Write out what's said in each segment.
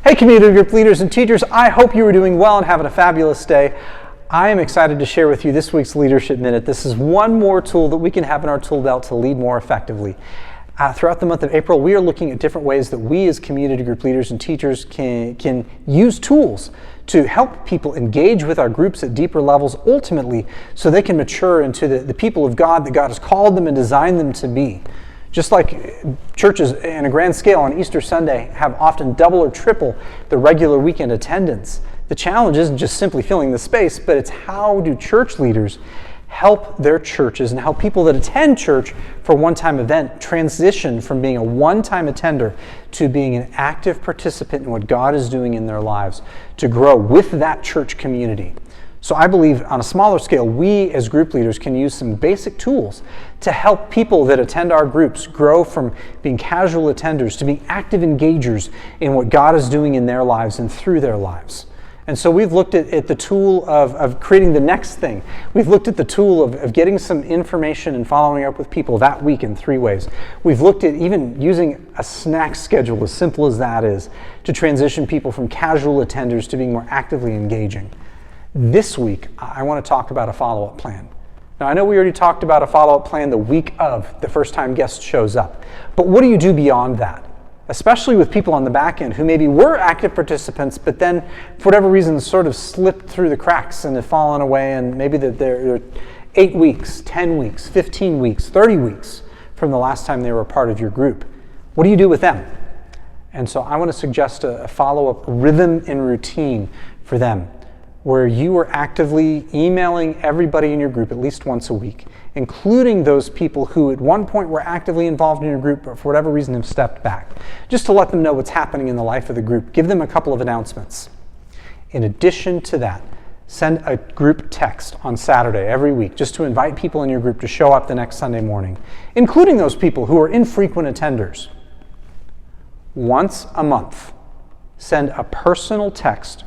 Hey, community group leaders and teachers, I hope you are doing well and having a fabulous day. I am excited to share with you this week's Leadership Minute. This is one more tool that we can have in our tool belt to lead more effectively. Throughout the month of April, we are looking at different ways that we as community group leaders and teachers can use tools to help people engage with our groups at deeper levels, ultimately, so they can mature into the people of God that God has called them and designed them to be. Just like churches in a grand scale on Easter Sunday have often double or triple the regular weekend attendance, the challenge isn't just simply filling the space, but it's how do church leaders help their churches and help people that attend church for a one-time event transition from being a one-time attender to being an active participant in what God is doing in their lives, to grow with that church community. So I believe on a smaller scale, we as group leaders can use some basic tools to help people that attend our groups grow from being casual attenders to being active engagers in what God is doing in their lives and through their lives. And so we've looked at the tool of creating the next thing. We've looked at the tool of getting some information and following up with people that week in 3 ways. We've looked at even using a snack schedule, as simple as that is, to transition people from casual attenders to being more actively engaging. This week, I want to talk about a follow-up plan. Now, I know we already talked about a follow-up plan the week of the first time guest shows up, but what do you do beyond that? Especially with people on the back end who maybe were active participants, but then for whatever reason sort of slipped through the cracks and have fallen away, and maybe that they're 8 weeks, 10 weeks, 15 weeks, 30 weeks from the last time they were a part of your group. What do you do with them? And so I want to suggest a follow-up rhythm and routine for them, where you are actively emailing everybody in your group at least once a week, including those people who at one point were actively involved in your group but for whatever reason have stepped back, just to let them know what's happening in the life of the group. Give them a couple of announcements. In addition to that, send a group text on Saturday every week just to invite people in your group to show up the next Sunday morning, including those people who are infrequent attenders. Once a month, send a personal text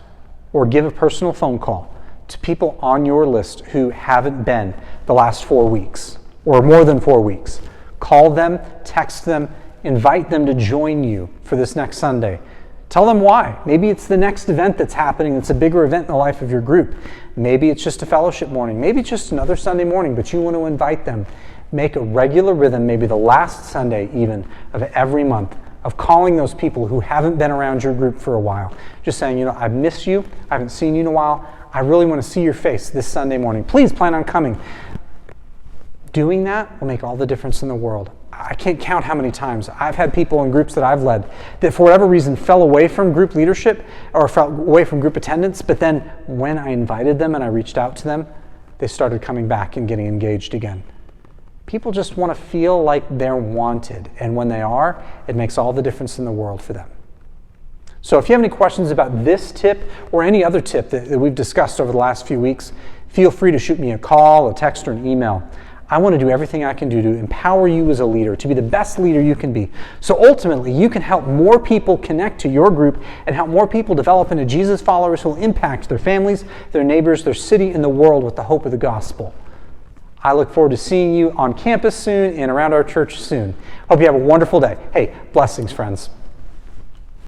or give a personal phone call to people on your list who haven't been the last 4 weeks or more than 4 weeks. Call them, text them, invite them to join you for this next Sunday. Tell them why. Maybe it's the next event that's happening that's a bigger event in the life of your group. Maybe it's just a fellowship morning. Maybe it's just another Sunday morning, but you want to invite them. Make a regular rhythm, maybe the last Sunday even of every month, of calling those people who haven't been around your group for a while. Just saying, I miss you, I haven't seen you in a while, I really want to see your face this Sunday morning. Please plan on coming. Doing that will make all the difference in the world. I can't count how many times I've had people in groups that I've led that for whatever reason fell away from group leadership or fell away from group attendance, but then when I invited them and I reached out to them, they started coming back and getting engaged again. People just want to feel like they're wanted, and when they are, it makes all the difference in the world for them. So if you have any questions about this tip or any other tip that we've discussed over the last few weeks, feel free to shoot me a call, a text, or an email. I want to do everything I can do to empower you as a leader, to be the best leader you can be. So ultimately, you can help more people connect to your group and help more people develop into Jesus followers who will impact their families, their neighbors, their city, and the world with the hope of the gospel. I look forward to seeing you on campus soon and around our church soon. Hope you have a wonderful day. Hey, blessings, friends.